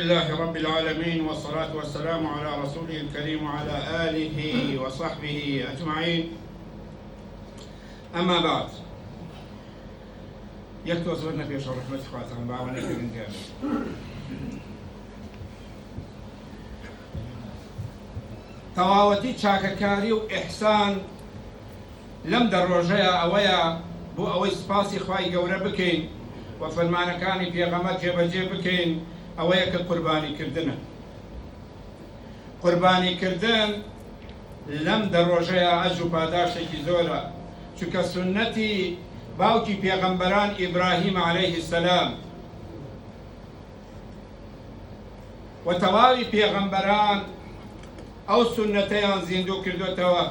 لله رب العالمين، والصلاة والسلام على رسوله الكريم وعلى آله وصحبه أجمعين. أما بعد، يكتب صورنا في شر رحمة خاتم بعونك من جامع تواوتي چاکەکاری و ئیحسان لەم دەڕۆژەیە ئەوەیە بۆ ئەوەی سپاسی خوای گەورە بکەین و فەرمانەکانی پێغەمبەر جێبەجێ بکەین. ئەوەیە کە قوربانیکردنە. قوربانیکردن لەم دەڕۆژەیە ئەجر و پاداشتێکی زۆرە، چونکە سونەتی باوکی پێغەمبەران ئیبراهیم عەلەیه السەلام و تەواوی پێغەمبەران ئەو سونەتەیان زیندوو کردوتەوە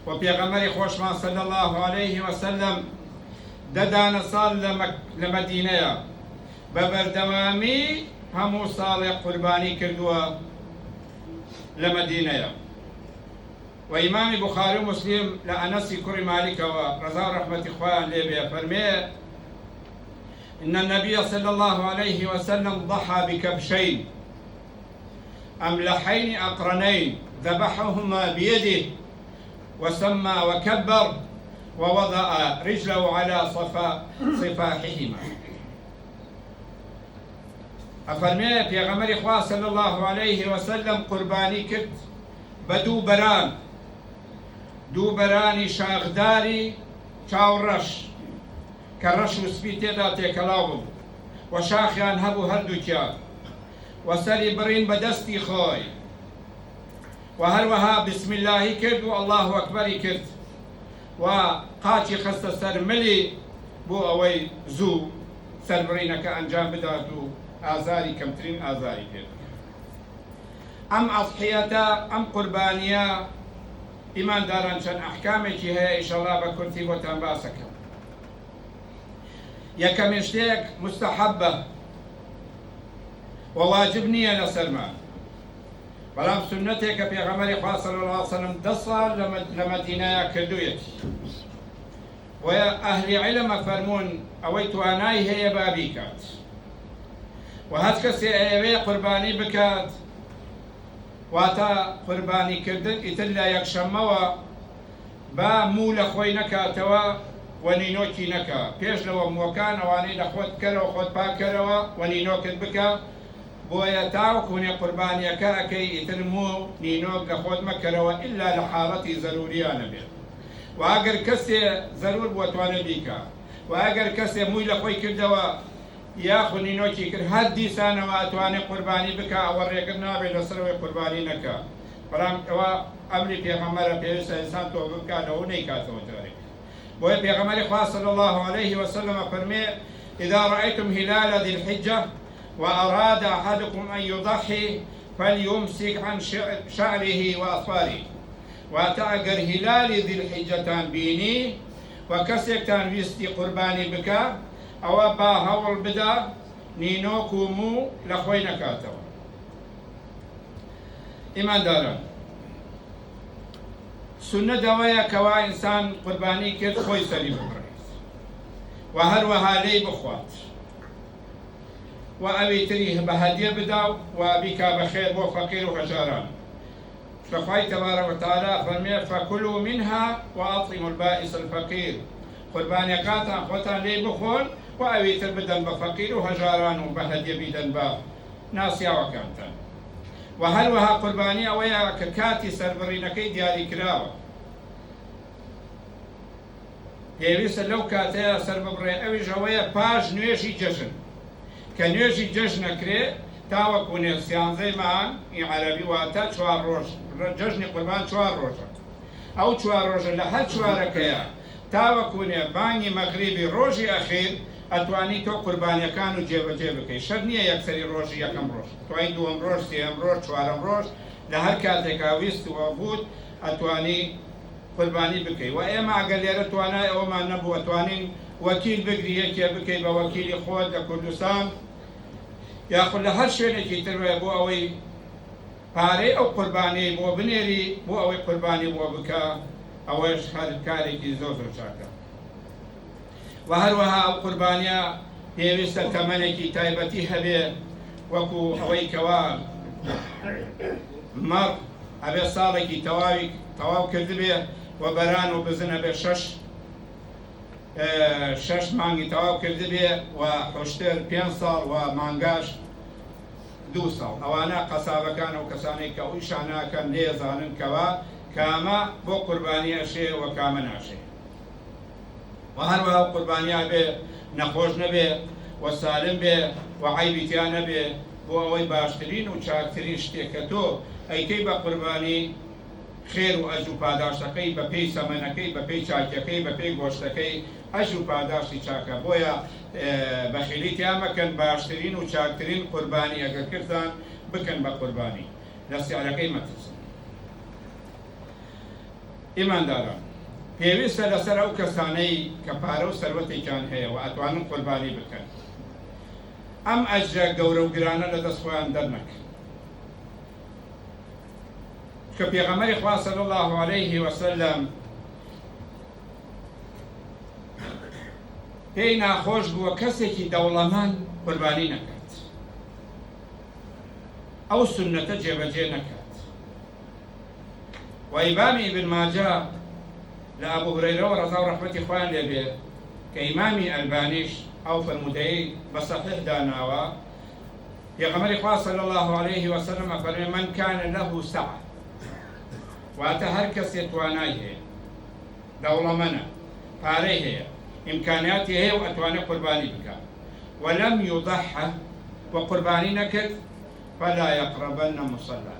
و پێغەمبەری خۆشمان صلی الله عەلەیه وسەلەم دەدانە ساڵ لە مەدینەیە بە بەردەوامی هەموو ساڵێک قوربانی کردووە لە مەدینەیە. و ئیمامی بوخاری و مسلم لە ئەنەسی کوڕی مالیکەوە ڕەزا و ڕەحمەتی خوایان لێ بێ فەرمێ إن النبي صلى الله عليه وسلم ضحى بكبشين أملحين أقرنين ذبحهما بيده وسمى وكبر ووضع رجله على صفاحهما. أفرمي پێغەمبەری خوا صلی الله عليه وسلم قوربانی کرد بە دوو بەرانی شاخداری چاوڕەش کە ڕەش و سپی تێدا تێکەڵاو بوو و شاخیان هەبوو هەردووکیان و سەری بڕین بە دەستی خۆی و هەروەها بسم اللهی کرد و الله ئەکبەری کرد و قاچی خستە سەر ملی بۆ ئەوەی زوو سەربڕینەکە ئەنجام بدات و ئازاری کەمترین ئازاری کرد. ئەم ئەضحیەتە، ئەم قوربانیە ئیمانداران چەند ئەحکامێکی هەیە ئینشەڵڵا بە کورتی بۆتان باسەکەم. یەکەمین شتێک مستەحەبە و واجب نییە لەسەرمان، بەڵام سونەتێکە پێغەمبەری خوا صلی الله علیه وسلم 10 ساڵ لە مەدینەیە کردوویەتی و ئەهلی عیلمە فەرموون ئەوەی توانای هەیە با بیکات و هەر کەسێ ئەیەوێ قوربانی بکات واتە قوربانیکردن ئیتر لە یەکشەممەوە با موو لە خۆی نەکاتەوە و نینۆکی نەکا، پێش لەوە مووەکان ئەوانەی لە خۆت کەرەوە خۆت پاکەرەوە و نینۆکت بکە، بۆیە تاوەکوونێ قوربانیەکە ئەەکەی ئیتر موو نینۆک لە خۆت مەکەرەوە ئیلا لە حاڵەتی زەروریانە بێت. و ئەگەر کەسێ زەرور بووە توانێت بیکە، و ئەگەر کەسێ مووی لە خۆی کردەوە یاخو نینۆکی کرد هەر دیسانەوە ئەتوانێت قوربانی بکە، ئەوە ڕێگر نابێت لەسەرەوەی قوربانی نەکە، بەڵام ئەوە ئەمری پێغەمبەرە پێویستە ئینسان تۆ بکاتەوە نەیکاتەوە تارێک. بۆیە پێغەمبەری خوا صلی الله عليه وسلم فەرمێ إذا رأيتم هلال ذي الحجة وأراد أحدكم أن يضحي فليمسك عن شعره وأظفاره. واتە ئەگەر هیلالی ذی الحجەتان بینی و کەسێکتان ویستی قوربانی بکە، ئەوە با هەوڵ بدا نینۆک و موو لە خۆی نەکاتەوە. ئیمانداران، سونەت ئەوەیە کەوا ئینسان قوربانی کرد خۆی سەری ببڕێت و هەروەها لێی بخوات و ئەوی تری بە هەدیە بدا و بیکا بەخێر بۆ فەقیر و هەژاران. فخوای تبارک وتعالى فەرمێ فەکولوا منها وأطعموا البائس الفقير. قوربانیەکانتان خۆتان لێی بخۆن و ئەوی تر بدەن بە فەقیر و هەژاران و بە هەدیە بیدەن بە ناسیاوەکانتان. و هەروەها قوربانی ئەوەیە کە کاتی سەربڕینەکەی دیاری کراوە، پێویستە لەو کاتەیە سەر ببڕێ. ئەویش ئەوەیە پاش نوێژی جەژن، کە نوێژی جەژن نەکرێ تاوەکوونێ سیانزەی مان عەرەبی واتە 4 ڕۆژ، جەژنی قوربان 4 ڕۆژە. ئەو 4 ڕۆژە لە هەر چوارەکەیە تاوەکوونێ بانگی مەغریبی ڕۆژی ئەخیر ئەتوانی تۆ قوربانیەکان و جێبەجێ بکەی. شەر نییە یەکسەری ڕۆژی یەکەم ڕۆژ، توانی دووەم ڕۆژ، سێەم ڕۆژ، چوارەم ڕۆژ، لە هەر کاتێکا ویستوە بووت ئەتوانی قوربانی بکەی. و ئێمە ئەگەر لێرە توانای ئەوەمان نەبووە توانین وەکیل بگری یەکێ بکەی بە وەکیلی خۆت لە کوردستان یاخود لە هەر شوێنێکی ترێ بۆ ئەوەی پارەی ئەو قوربانیەی بۆ بنێری بۆ ئەوەی قوربانی بۆ بکە، ئەوەش هەر کارێکی زۆر چاکە. و هەروەها ئەو قوربانیە پێویستە تەمەنێکی تایبەتی هەبێ وەکو ئەوەی کەوا مەڕ ئەبێ ساڵێکی تەواو کردبێ و بەران و بزنە بێ شەش مانگی تەواو کردبێ و حوشتر 5 ساڵ و مانگاش 2 ساڵ. ئەوانە قەسابەکان و کەسانێک کە ئەویشان ناکەن لێزانن کەوا کامە بۆ قوربانی ئەشێ و کامە ناشێ. و هەروەها قوربانیا بێ نەخۆش نەبێ و سالم بێ و عەیبی تیا نەبێ بۆ ئەوەی باشترین و چاکترین شتێکە تۆ ئەیکەی بە قوربانی خێر و ئەج و پاداشتەکەی بە پێی سەمەنەکەی بە پێی چاکیەکەی بە پێی گۆشتەکەی ئەج و پاداشتی چاکە. بۆیە بەخیلی تیا مەکەن، باشترین و چاکترین قوربانی ئەگەر کردان بکەن بە قوربانی، لە سیارەکەی مەترسن. ئیمانداران، پێویستە لەسەر ئەو کەسانەی کە پارە و سەروەتێکیان هەیە و ئەتوانن قوربانی بکەن ئەم ئەجرە گەورە و گرانە لە دەست خۆیان دەرنەکەن. کە پێغەمبەری خوا صلی الله علیه وسلم پێی ناخۆش بووە کەسێکی دەوڵەمەند قوربانی نەکات، ئەو سنەتە جێبەجێ نەکات. و ئیمامی ئیبن ماجە لە ئەبوو هورەیرەوە ڕەزا و ڕەحمەتی خوایان لێبێ کە ئیمامی ئەلبانیش ئەو فەرمودەیەی بە سەحیح داناوە، پێغەمبەری خوا صلی الله علیه وسلم ئەفەرمێ من کان له سعة، واتە هەر کەسێ توانای هەیە، دەوڵەمەندە، پارەی هەیە، ئیمکانیاتی هەیە و ئەتوانێت قوربانی بکات وەلەم یوضەحە و قوربانی نەکرد فەلا یەقرەبەنە مصەلانا،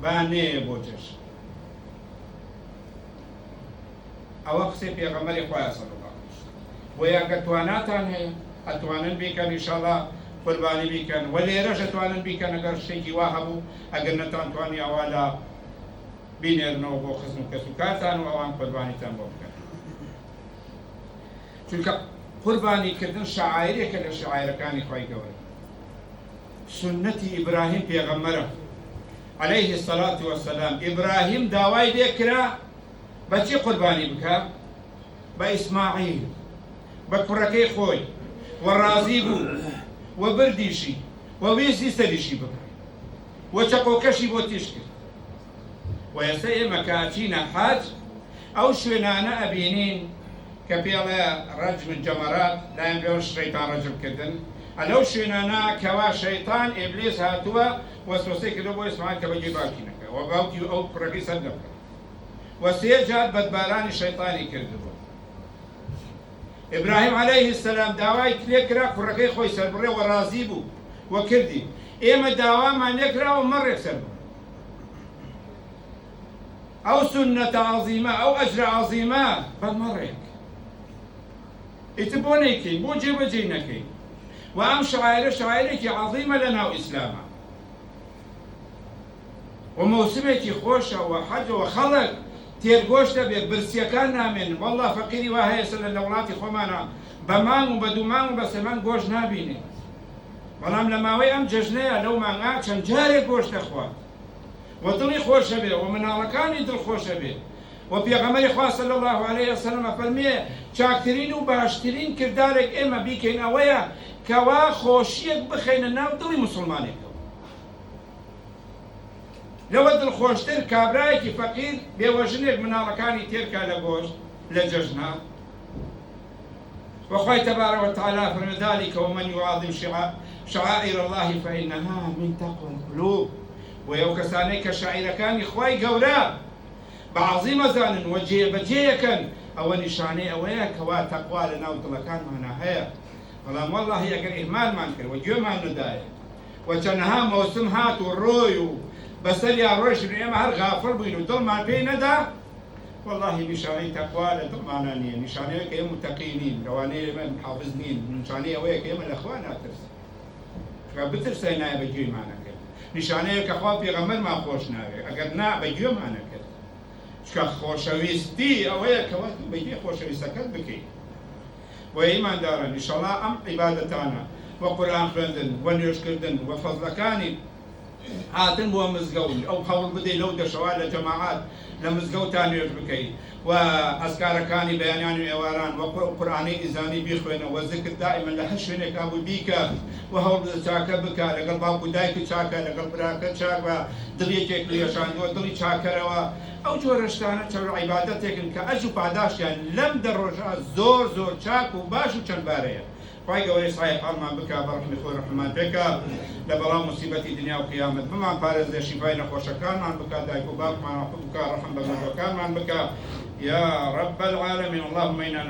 با نێیە بۆ جێشت. ئەوە قسەی پێغەمبەری خوایە صلی الله علیه وسلم. بۆیە ئەگەر تواناتان هەیە ئەتوانن بیکەن ئینشاءالله قوربانی بیکەن، و لێرەش ئەتوانن بیکەن ئەگەر شتێکی وا هەبوو، ئەگەر نەتانتوانی ئەوا لە بینێرنەوە بۆ خزم و کەس و کارتان و ئەوان قوربانیتان بۆ بکەن. چونکە قوربانیکردن شەعائیرێکە لە شەعائیرەکانی خوای گەورە. سنەتی ئیبراهیم پێغەمبەرە عەلەیه السەلاة وەسەلام، ئیبراهیم داوای لێ کرا بەچی قوربانی بکە؟ بە ئیسماعیل، بە کوڕەکەی خۆی، و ڕازی بوو و بردیشی و ویستی سەریشی بکە و چەقۆکەشی بۆ تیش کرد. و ئێستا ئێمە کە ئەچینە حەج ئەو شوێنانە ئەبینین کە پێڵێ ڕەجم جەمەرات، لایەن پێوە شەیتان ڕەجمکردن، ئەلەو شوێنانە کەوا شەیتان ئیبلیس هاتووە وەسوەسەی کردووە بۆ ئیسماعیل کە بەگوێی باوکی نەکە و باوکی ئەو کوڕەکەی سەر دەبکە و 3 جار بەدبارانی شەیتانی کردبوو. ئیبراهیم عەلەیه السەلام داوای لێ کرا کوڕەکەی خۆی سەر بڕێ و ڕازی بوو و کردی. ئێمە داوامان لێ کراوە مەڕێک سەر بڕێ. ئەو سنەتە عەزیمە، ئەو ئەجرە عەزیمە بە مەڕێک ئیتر بۆ نەیکەین، بۆ جێبەجێ نەکەین. و ئەم شەعائیرە شەعائیرێکی عەزیمە لە ناو ئیسلامە و مەوسمێکی خۆشە و حەجە و خەڵک تێرگۆشتە بێ، برسیەکان نامێنن. وەڵڵا فەقیری وا هەیە لە وڵاتی خۆمانە بە مانگ و بە 2 مانگ و بە 3 مانگ گۆشت نابینێ، بەڵام لە ماوەی ئەم جەژنەیە لەو مانگا چەند جارێک گۆشت دەخوات و دڵی خۆشە بێ و مناڵەکانی دڵخۆشە بێ. و پێغەمبەری خوا صلی الله علیه وسلم ئەفەرمێ چاکترین و باشترین کردارێک ئێمە بیکەین ئەوەیە کەوا خۆشیەک بخەینە ناو دڵی موسڵمانێکەوە. لەوە دڵخۆشتر کابرایەکی فەقیر بێوەژنێک مناڵەکانی تێرکا لە گۆشت لە جەژنە. وخوای تبارک وتعالى فرمى ذلك ومن يعظم شعائر الله فإنها من تقوى القلوب. ويو كسانەی کە شاعیرەکانی خوای گەورە بەعەزیمە زانن و جێبەجێیەکەن، ئەوە نیشانەی ئەوەیە کەوا تەقوا لە ناو دڵەکانمانە هەیە. بەڵام وەڵڵاهی ئەگەر ئیهمالمان کرد و گوێمان نەدایە و چەندەها مەوسم هات و ڕۆی و بەسەریا ڕۆیشت و ئێمە هەر غافڵ بووین و دڵمان پێی نەدا، وەڵڵاهی نیشانەی تەقوا لە دڵمانە نییە. نیشانەیە کە ئێمە متەقی نین، لەوانەیە ئێمە محافظ نین. نیشانەی ئەوەیە کە ئێمە لە خوا ناترسین، کە بترسین نایە بەگوێمانە کرد. نیشانەیە کە خوا پێغەمبەرمان خۆش ناوێت ئەگەر نا بەگوێمانە کرد. چکە خۆشەویستی ئەوەیە کەوا بەگوێ خۆشەویستەکەت بکەیت. و ئیمانداران ئینشەڵڵا ئەم عیبادەتانە وە قورئان خوێندن و نوێژکردن و فەزلەکانی هاتن بۆ مزگەوت ئەو هەوڵ بدەیت لەو دەشەوە لە جەماعات لە مزگەوتان نوێژ بکەیت و ئەسکارەکانی بەیانیان و ئێواران وە قورئانی ئیزانی بیخوێنەوە و ذکر دائما لە هەر شوێنێکا بوو بیکە و هەوڵ چاکە بکە لەگەڵ باوکو دایک چاکە لەگەڵ براکە چاکە دڵیەکێک لێشاندووە دڵی چاکەرەوە ئەو جۆرە شتانە چەند عیبادەتێکن کە ئەجر و پاداشیان لەم دەڕۆژە زۆر زۆر چاک و باش و چەندبارەیە. خی گەورەی سایه حاڵمان بکە بە ڕەحمی خۆی ڕەحمان پێکە لە بەڵام موسیبەتی دنیا و قیامەت بمان پارێزێ شیفای نەخۆشەکانمان بکە دایک و باوکمان بکە ڕەحم بە مردوەکانمان بکە یا رب العالمین اللهم إنا